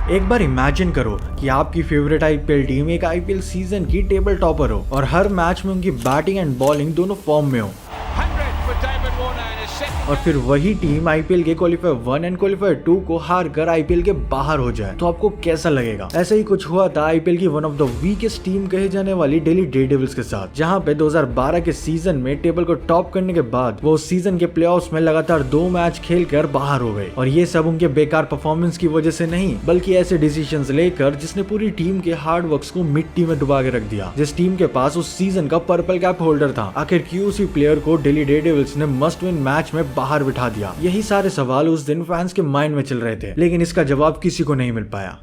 एक बार इमेजिन करो कि आपकी फेवरेट आईपीएल टीम एक आईपीएल सीजन की टेबल टॉपर हो और हर मैच में उनकी बैटिंग एंड बॉलिंग दोनों फॉर्म में हो, और फिर वही टीम आईपीएल के क्वालीफायर 1 एंड क्वालीफायर 2 को हार कर आईपीएल के बाहर हो जाए तो आपको कैसा लगेगा। ऐसा ही कुछ हुआ था आईपीएल की one of the weakest team कहे जाने वाली दिल्ली डेयरडेविल्स के साथ, जहां पे 2012 के सीजन में टेबल को टॉप करने के बाद वो सीजन के प्लेऑफ्स में लगातार 2 मैच खेलकर बाहर हो गए। और ये सब उनके बेकार परफॉर्मेंस की वजह से नहीं, बल्कि ऐसे डिसीजंस लेकर जिसने पूरी टीम के हार्ड वर्क को मिट्टी में डुबा के रख दिया। जिस टीम के पास उस सीजन का पर्पल कैप होल्डर था, आखिर क्यों उसी प्लेयर को दिल्ली डेयरडेविल्स ने मस्ट विन मैच में बाहर बिठा दिया। यही सारे सवाल उस दिन फैंस के माइंड में चल रहे थे, लेकिन इसका जवाब किसी को नहीं मिल पाया।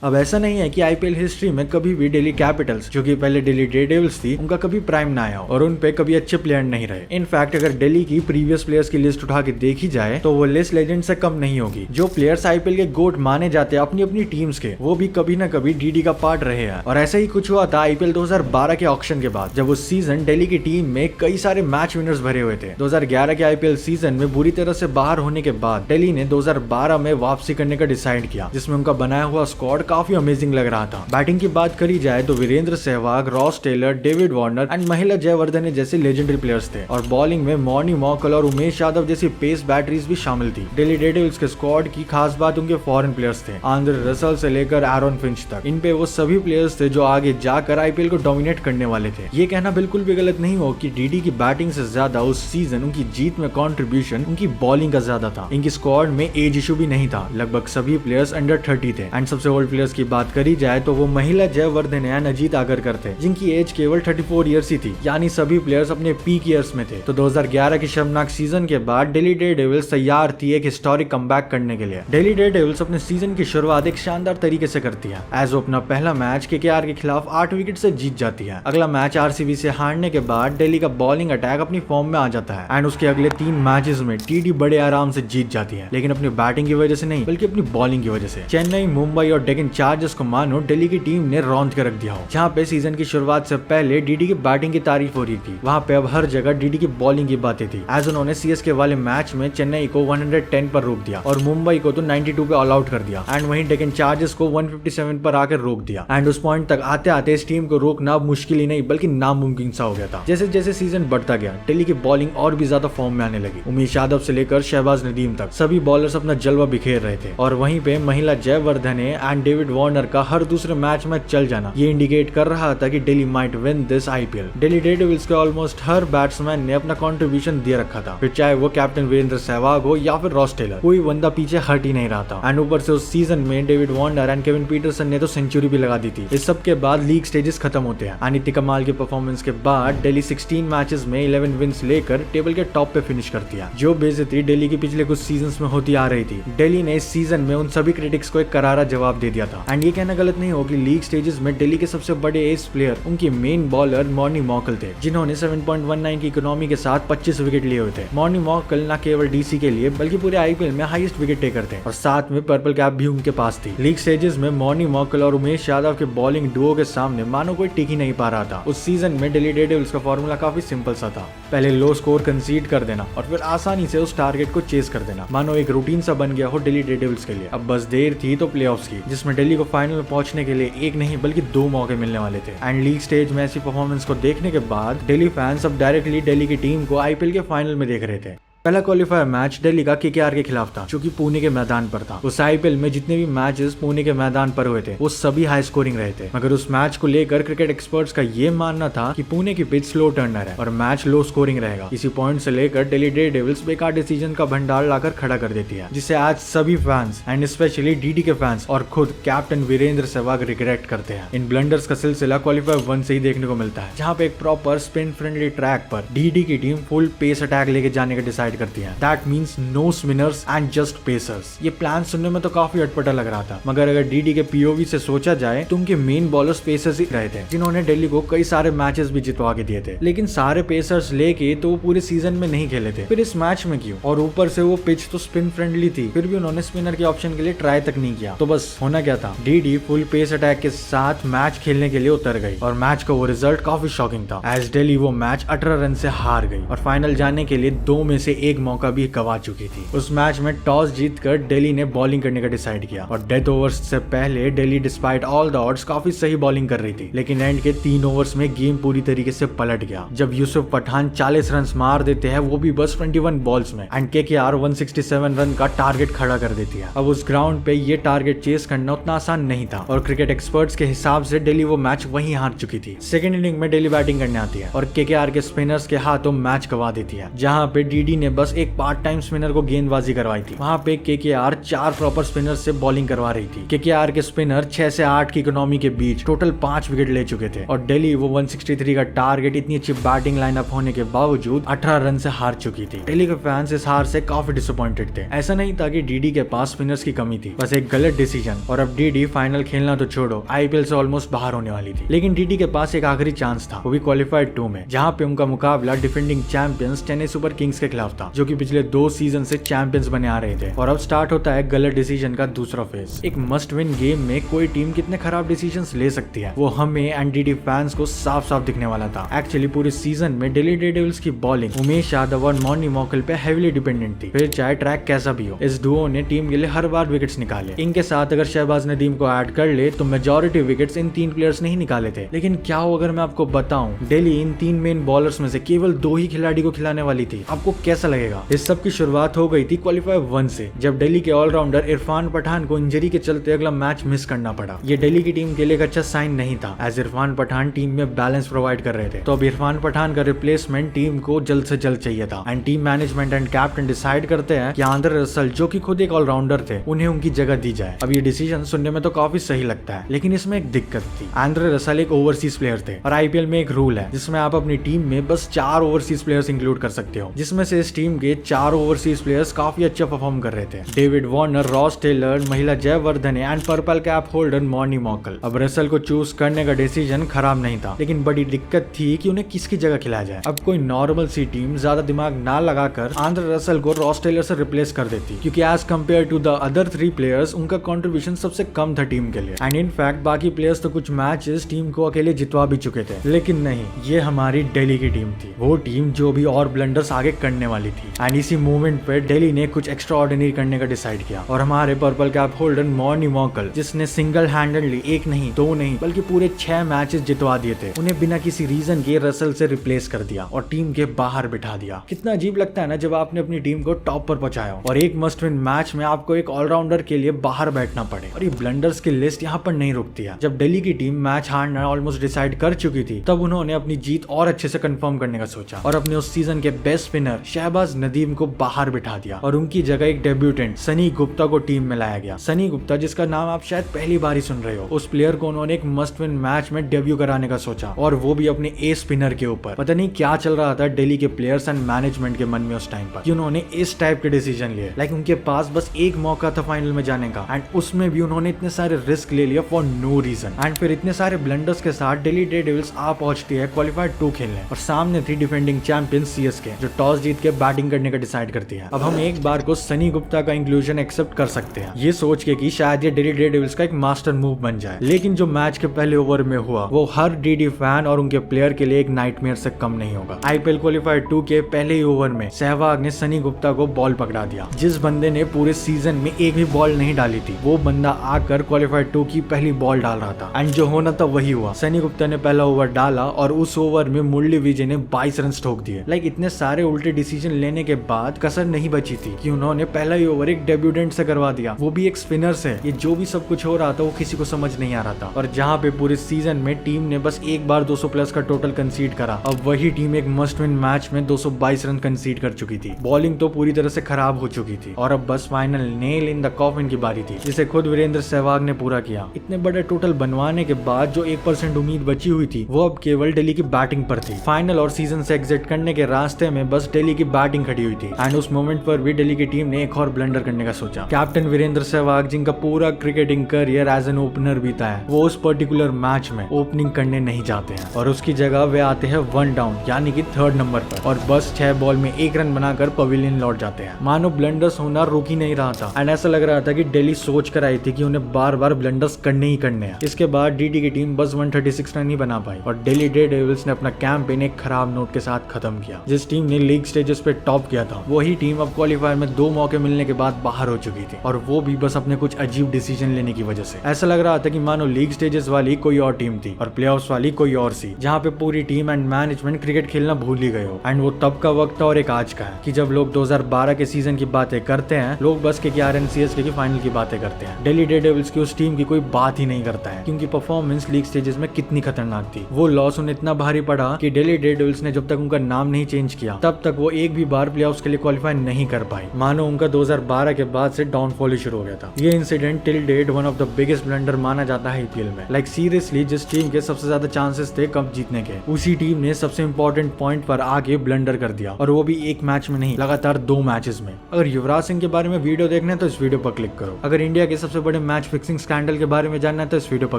अब ऐसा नहीं है कि आईपीएल हिस्ट्री में कभी भी दिल्ली कैपिटल्स, जो कि पहले दिल्ली डेयरडेविल्स थी, उनका कभी प्राइम ना आया और उन पे कभी अच्छे प्लेयर नहीं रहे। इनफैक्ट अगर दिल्ली की प्रीवियस प्लेयर्स की लिस्ट उठा के देखी जाए तो वो लिस्ट लेजेंड से कम नहीं होगी। जो प्लेयर्स आईपीएल के गोट माने जाते हैं अपनी अपनी टीम्स के, वो भी कभी न कभी डीडी का पार्ट रहे हैं। और ऐसा ही कुछ हुआ था आईपीएल 2012 के ऑक्शन के बाद, जब उस सीजन दिल्ली की टीम में कई सारे मैच विनर्स भरे हुए थे। 2011 के आईपीएल सीजन में बुरी तरह से बाहर होने के बाद दिल्ली ने 2012 में वापसी करने का डिसाइड किया, जिसमें उनका बनाया हुआ स्क्वाड काफी अमेजिंग लग रहा था। बैटिंग की बात करी जाए तो Virender Sehwag, Ross Taylor, David Warner and Mahela Jayawardene जैसे लेजेंडरी प्लेयर्स थे, और बॉलिंग में मॉर्नी मॉकल और उमेश यादव जैसी पेस बैटरीज भी शामिल थी। दिल्ली डेयरडेविल्स के स्क्वाड की खास बात उनके फॉरेन प्लेयर्स थे, आंद्रे रसल से लेकर एरॉन फिंच तक। इन पे वो सभी प्लेयर्स थे जो आगे जाकर आईपीएल को डोमिनेट करने वाले थे। ये कहना बिल्कुल भी गलत नहीं हो कि डीडी की बैटिंग से ज्यादा उस सीजन उनकी जीत में कंट्रीब्यूशन उनकी बॉलिंग का ज्यादा था। इनकी स्क्वाड में एज इशू भी नहीं था, लगभग सभी प्लेयर्स अंडर 30 थे। एंड सबसे ओल्ड प्लेयर्स की बात करी जाए तो वो महिला जयवर्धने एंड अजीत आगरकर थे, जिनकी एज केवल 34 ईयर्स ही थी, यानी सभी प्लेयर्स अपने पीक ईयर्स में थे। तो 2011 के शर्मनाक सीजन के बाद दिल्ली डेयरडेविल्स तैयार थी एक हिस्टोरिक कमबैक करने के लिए। दिल्ली डेयरडेविल्स अपने सीजन की शुरुआत एक शानदार तरीके से करती है, एज वो अपना पहला मैच केकेआर के खिलाफ 8 विकेट से जीत जाती है। अगला मैच आरसीबी से हारने के बाद दिल्ली का बॉलिंग अटैक अपनी फॉर्म में आ जाता है एंड उसके अगले 3 मैचेस में टीडी बड़े आराम से जीत जाती है, लेकिन अपनी बैटिंग की वजह से नहीं, बल्कि अपनी बॉलिंग की वजह से। चेन्नई, मुंबई और डेक्कन चार्जर्स को मानो दिल्ली की टीम ने रौंद के रख दिया हो। जहाँ पे सीजन की शुरुआत से पहले डीडी की बैटिंग की तारीफ हो रही थी, वहाँ पे अब हर जगह डीडी की बॉलिंग की बातें थी। एज उन्होंने सीएसके वाले मैच में चेन्नई को 110 पर रोक दिया और मुंबई को तो 92 पे ऑल आउट कर दिया, एंड वहीं डेक्कन चार्जर्स को 157 पर आकर रोक दिया। एंड उस पॉइंट तक आते आते इस टीम को रोकना मुश्किल ही नहीं बल्कि नामुमकिन सा हो गया था। जैसे जैसे सीजन बढ़ता गया, दिल्ली की बॉलिंग और भी ज्यादा फॉर्म में आने लगी। उमेश यादव से लेकर शहबाज नदीम तक सभी बॉलर्स अपना जलवा बिखेर रहे थे, और वहीं पे महिला जयवर्धने एंड डेविड वार्नर का हर दूसरे मैच में चल जाना ये इंडिकेट कर रहा था कि Delhi might win this IPL. Delhi Daredevils के ऑलमोस्ट हर बैट्समैन ने अपना कंट्रीब्यूशन दे रखा था, फिर चाहे वो कैप्टन वीरेंद्र सहवाग हो या फिर रॉस टेलर, कोई बंदा पीछे हट ही नहीं रहा था। एंड ऊपर से उस सीजन में David Warner and Kevin Pietersen ने तो सेंचुरी भी लगा दी थी। इस सब के बाद लीग स्टेजेस खत्म होते हैं। अनिति कमाल के परफॉर्मेंस के बाद दिल्ली 16 मैचेस में 11 विन्स लेकर टेबल के टॉप पे फिनिश करती है, जो बेइज्जती दिल्ली की पिछले कुछ सीजन्स में होती आ रही थी। दिल्ली ने इस सीजन में उन सभी क्रिटिक्स को एक करारा जवाब दे दिया था। एंड ये कहना गलत नहीं हो कि लीग स्टेजेस में दिल्ली के सबसे बड़े एस प्लेयर उनके मेन बॉलर मॉर्नी मॉकल थे, जिन्होंने 7.19 की इकोनॉमी के साथ 25 विकेट लिए हुए थे। मॉर्नी मॉकल न केवल डीसी के लिए बल्कि पूरे आईपीएल में हाईएस्ट विकेट टेकर थे, और साथ में पर्पल कैप भी उनके पास थी। लीग स्टेजेस में मॉर्नी मॉकल और उमेश यादव के बॉलिंग डुओ के सामने मानो कोई टिक ही नहीं पा रहा था। उस सीजन में दिल्ली डेयरडेविल्स का फॉर्मूला काफी सिंपल सा था, पहले लो स्कोर कंसीड कर देना और फिर आसानी से उस टारगेट को चेस कर देना, मानो एक रूटीन सा बन गया हो दिल्ली डेयरडेविल्स के लिए। अब बस देर थी तो प्लेऑफ्स की, जिसमें दिल्ली को फाइनल में पहुंचने के लिए एक नहीं बल्कि 2 मौके मिलने वाले थे। एंड लीग स्टेज में ऐसी परफॉर्मेंस को देखने के बाद दिल्ली फैंस अब डायरेक्टली दिल्ली की टीम को आईपीएल के फाइनल में देख रहे थे। पहला क्वालीफायर मैच दिल्ली का केकेआर के खिलाफ था, जो कि पुणे के मैदान पर था। उस आईपीएल में जितने भी मैचेस पुणे के मैदान पर हुए थे वो सभी हाई स्कोरिंग रहे थे, मगर उस मैच को लेकर क्रिकेट एक्सपर्ट्स का ये मानना था कि पुणे की पिच स्लो टर्नर है और मैच लो स्कोरिंग रहेगा। इसी पॉइंट से लेकर दिल्ली डेयरडेविल्स बेकार डिसीजन का भंडार लाकर खड़ा कर देती है, जिसे आज सभी फैंस एंड स्पेशली डीडी के फैंस और खुद कैप्टन वीरेंद्र सहवाग रिग्रेट करते हैं। इन ब्लंडर्स का सिलसिला क्वालीफायर 1 से ही देखने को मिलता है, जहाँ पे एक प्रॉपर स्पिन फ्रेंडली ट्रैक पर डीडी की टीम फुल पेस अटैक लेके जाने का डिसाइड करती है। That means no spinners and just pacers. ये प्लान सुनने में तो काफी अटपटा लग रहा था, मगर अगर डीडी के पीओवी से सोचा जाए तो उनके मेन बॉलर्स पेसर्स ही रहे थे, जिन्होंने दिल्ली को कई सारे मैचेस भी जितवा के दिए थे। लेकिन सारे पेसर्स लेके तो वो पूरे सीजन में नहीं खेले थे, फिर इस मैच में क्यों? और ऊपर से वो पिच तो स्पिन फ्रेंडली थी, फिर भी उन्होंने स्पिनर के ऑप्शन के लिए ट्राई तक नहीं किया। तो बस होना क्या था, डीडी फुल पेस अटैक के साथ मैच खेलने के लिए उतर गई और मैच का वो रिजल्ट काफी शॉकिंग था, एज दिल्ली वो मैच 18 रन से हार गई और फाइनल जाने के लिए 2 में से एक मौका भी गवा चुकी थी। उस मैच में टॉस जीतकर दिल्ली ने बॉलिंग करने का डिसाइड किया और डेथ ओवर्स से पहले Delhi despite all the odds काफी सही बॉलिंग कर रही थी, लेकिन एंड के 3 ओवर्स में गेम पूरी तरीके से पलट गया जब यूसुफ पठान 40 रन मार देते हैं, वो भी बस 21 बॉल्स में, एंड केकेआर 167 रन का टारगेट खड़ा कर देती है। अब उस ग्राउंड पे ये टारगेट चेस करना उतना आसान नहीं था और क्रिकेट एक्सपर्ट्स के हिसाब से दिल्ली वो मैच वहीं हार चुकी थी। सेकंड इनिंग में दिल्ली बैटिंग करने आती है और केकेआर के स्पिनर्स के हाथों मैच गवा देती है, जहां पे डीडी ने बस एक पार्ट टाइम स्पिनर को गेंदबाजी करवाई थी। वहां पे केकेआर 4 प्रॉपर स्पिनर से बॉलिंग करवा रही थी। केकेआर के स्पिनर 6 से 8 की इकोनॉमी के बीच टोटल 5 विकेट ले चुके थे और दिल्ली वो 163 का टारगेट इतनी अच्छी बैटिंग लाइनअप होने के बावजूद 18 रन से हार चुकी थी। दिल्ली के फैंस इस हार से काफी डिसअपॉइंटेड थे। ऐसा नहीं था कि डीडी के पास स्पिनर्स की कमी थी, बस एक गलत डिसीजन और अब डीडी फाइनल खेलना तो छोड़ो, आईपीएल से ऑलमोस्ट बाहर होने वाली थी। लेकिन डीडी के पास एक आखिरी चांस था, वो भी क्वालिफाइड 2 में, जहां पे उनका मुकाबला defending champions Chennai super Kings के खिलाफ था, जो कि पिछले 2 सीजन से चैंपियंस बने आ रहे थे। और अब स्टार्ट होता है गलत डिसीजन का दूसरा फेज। एक मस्ट विन गेम में कोई टीम कितने खराब डिसीजंस ले सकती है, वो हमें एंड डीडी फैंस को साफ साफ दिखने वाला था। एक्चुअली पूरे सीजन में दिल्ली डेयरडेविल्स की बॉलिंग उमेश यादव और मॉर्नी मॉकल पे हेवीली डिपेंडेंट थी, फिर चाहे ट्रैक कैसा भी हो। इस डुओ ने टीम के लिए हर बार विकेट्स निकाले। इनके साथ अगर शहबाज नदीम को ऐड कर ले तो मेजॉरिटी विकेट्स इन 3 प्लेयर्स ने ही निकाले थे। लेकिन क्या हो अगर मैं आपको बताऊं, दिल्ली इन 3 मेन बॉलर्स में से केवल 2 ही खिलाड़ी को खिलाने वाली थी, आपको कैसा लगेगा? इस सब की शुरुआत हो गई थी क्वालिफाई 1 से, जब दिल्ली के ऑलराउंडर इरफान पठान को इंजरी के चलते अगला मैच मिस करना पड़ा। ये दिल्ली की टीम के लिए एक अच्छा साइन नहीं था, एज इरफान पठान टीम में बैलेंस प्रोवाइड कर रहे थे। तो अब इरफान पठान का रिप्लेसमेंट टीम को जल्द से जल्द चाहिए था and team management and captain decide करते हैं कि आंद्रे रसल, जो कि खुद एक ऑलराउंडर थे, उन्हें उनकी जगह दी जाए। अब ये डिसीजन सुनने में तो काफी सही लगता है, लेकिन इसमें एक दिक्कत थी। आंद्रे रसल एक ओवरसीज प्लेयर थे और आईपीएल में एक रूल है जिसमें आप अपनी टीम में बस 4 ओवरसीज प्लेयर्स इंक्लूड कर सकते हो, जिसमें से इस टीम के 4 ओवरसीज प्लेयर्स काफी अच्छा परफॉर्म कर रहे थे। David Warner, Ross Taylor, Mahela Jayawardene and purple cap holder Morne Morkel. अब रसल को चूज करने का डिसीजन खराब नहीं था, लेकिन बड़ी दिक्कत थी कि उन्हें किसकी जगह खिलाया जाए। अब कोई नॉर्मल सी टीम ज्यादा दिमाग ना लगाकर आंद्रे रसल को रॉस टेलर से रिप्लेस कर देती, क्योंकि as compared to the other 3 players उनका कंट्रीब्यूशन सबसे कम था टीम के लिए। एंड इनफैक्ट बाकी प्लेयर्स तो कुछ मैचेस टीम को अकेले जितवा भी चुके थे, लेकिन नहीं, ये हमारी दिल्ली की टीम थी, वो टीम जो भी और ब्लंडर्स आगे करने वाली थी। एंड इसी मूवमेंट पे दिल्ली ने कुछ एक्स्ट्रा ऑर्डिनरी करने का डिसाइड किया और हमारे पर्पल कैप होल्डर मॉर्नी मॉकल, जिसने सिंगल हैंडेडली 1 नहीं 2 नहीं बल्कि पूरे 6 मैचेस जितवा दिए थे, उन्हें बिना किसी रीजन के रसल से रिप्लेस कर दिया और टीम के बाहर बिठा दिया। कितना अजीब लगता है ना जब आपने अपनी टीम को टॉप पर पहुंचाया और एक मस्ट विन मैच में आपको एक ऑलराउंडर के लिए बाहर बैठना पड़े। और ये ब्लंडर्स की लिस्ट यहाँ पर नहीं रुकती है। जब दिल्ली की टीम मैच हारना ऑलमोस्ट डिसाइड कर चुकी थी, तब उन्होंने अपनी जीत और अच्छे से कंफर्म करने का सोचा और अपने उस सीजन के बेस्ट स्पिनर शहबाज नदीम को बाहर बिठा दिया और उनकी जगह एक डेब्यूटेंट सनी गुप्ता को टीम में लाया गया। सनी गुप्ता, जिसका नाम आप शायद पहली बार ही सुन रहे हो, उस प्लेयर को उन्होंने एक मस्ट विन मैच में डेब्यू कराने का सोचा और वो भी अपने ए स्पिनर के ऊपर। पता नहीं क्या चल रहा था दिल्ली के प्लेयर्स एंड मैनेजमेंट के मन में उस टाइम पर कि उन्होंने इस टाइप के डिसीजन लिए। लाइक उनके पास बस एक मौका था फाइनल में जाने का एंड उसमें भी उन्होंने इतने सारे रिस्क ले लिया फॉर नो रीजन। एंड फिर इतने सारे ब्लंडर्स के साथ दिल्ली डेयरडेविल्स आ पहुंचती है क्वालिफाइड 2 खेलने और सामने थी डिफेंडिंग चैंपियन सीएसके, जो टॉस जीत के बैटिंग करने का डिसाइड करती है। अब हम एक बार को सनी गुप्ता का इंक्लूजन एक्सेप्ट कर सकते हैं, ये सोच के कि शायद ये दिल्ली डेयरडेविल्स का एक मास्टर मूव बन जाए। लेकिन जो मैच के पहले ओवर में हुआ वो हर डीडी फैन और उनके प्लेयर के लिए एक नाइटमेयर से कम नहीं होगा। आईपीएल क्वालिफाइड 2 के पहले ही ओवर में सहवाग ने सनी गुप्ता को बॉल पकड़ा दिया। जिस बंदे ने पूरे सीजन में एक भी बॉल नहीं डाली थी, वो बंदा आकर क्वालिफाइड 2 की पहली बॉल डाल रहा था एंड जो होना था वही हुआ। सनी गुप्ता ने पहला ओवर डाला और उस ओवर में मुरली विजय ने 22 रन ठोक दिए। लाइक इतने सारे उल्टे डिसीजन लेने के बाद कसर नहीं बची थी कि उन्होंने पहला ही ओवर एक डेब्यूटेंट से करवा दिया, वो भी एक स्पिनर से। ये जो भी सब कुछ हो रहा था वो किसी को समझ नहीं आ रहा था। और जहाँ पे पूरे सीजन में टीम ने बस एक बार 200 प्लस का टोटल कंसीड करा, अब वही टीम एक मस्ट विन मैच में 222 रन कंसीड कर चुकी थी। बॉलिंग तो पूरी तरह से खराब हो चुकी थी और अब बस final nail in the coffin की बारी थी, जिसे खुद वीरेंद्र सहवाग ने पूरा किया। इतने बड़े टोटल बनवाने के बाद जो 1% उम्मीद बची हुई थी वो अब केवल दिल्ली की बैटिंग पर थी। फाइनल और सीजन से एग्जिट करने के रास्ते में बस दिल्ली की बैटिंग खड़ी हुई थी एंड उस मोमेंट पर भी दिल्ली की टीम ने एक और ब्लंडर करने का सोचा। कैप्टन वीरेंद्र सहवाग, जिनका पूरा cricketing career as an opener बीता है, वो उस पर्टिकुलर मैच में ओपनिंग करने नहीं जाते हैं और उसकी जगह वे आते हैं 1 डाउन यानी कि 3rd नंबर पर और बस 6 बॉल में 1 रन बनाकर पवेलियन लौट जाते हैं। मानो ब्लंडर्स होना रुक ही नहीं रहा था एंड ऐसा लग रहा था कि दिल्ली सोच कर आई थी कि उन्हें बार बार ब्लंडर्स करने ही करने हैं। इसके बाद डीडी की टीम बस 136 रन ही बना पाई और दिल्ली डेयरडेविल्स ने अपना कैंपेन एक खराब नोट के साथ खत्म किया। जिस टीम ने लीग स्टेजेस पे पे टॉप किया था, वही टीम अब क्वालिफायर में 2 मौके मिलने के बाद बाहर हो चुकी थी, और वो भी बस अपने कुछ अजीब डिसीजन लेने की वजह से। ऐसा लग रहा था कि मानो लीग स्टेजेस वाली कोई और टीम थी और प्लेऑफ्स वाली कोई और सी, जहाँ पे पूरी टीम एंड मैनेजमेंट क्रिकेट खेलना भूल ही गए हो। एंड वो तब का वक्त था और एक आज का है कि जब लोग 2012 के सीजन की बातें करते हैं, लोग बस KKR एंड CSK की फाइनल की बातें करते हैं। दिल्ली डेयरडेविल्स की उस टीम की कोई बात ही नहीं करता है, क्योंकि परफॉर्मेंस लीग स्टेजेस में कितनी खतरनाक थी। वो लॉस उन्हें इतना भारी पड़ा कि दिल्ली डेयरडेविल्स ने जब तक उनका नाम नहीं चेंज किया, तब तक वो एक भी बार प्लेऑफ्स के लिए क्वालिफाई नहीं कर पाई। मानो उनका 2012 के बाद से डाउनफॉल ही शुरू हो गया था। ये incident till date one of the biggest blunder माना जाता है IPL में। लाइक सीरियसली, जिस टीम के सबसे ज्यादा चांसेस थे कप जीतने के, उसी टीम ने सबसे इंपॉर्टेंट पॉइंट पर आगे ब्लंडर कर दिया, और वो भी एक मैच में नहीं, लगातार 2 मैचेस में। अगर युवराज सिंह के बारे में वीडियो देखना है तो इस वीडियो पर क्लिक करो। अगर इंडिया के सबसे बड़े मैच फिक्सिंग स्कैंडल के बारे में जानना है तो इस वीडियो पर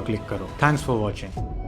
क्लिक करो। Thanks for watching.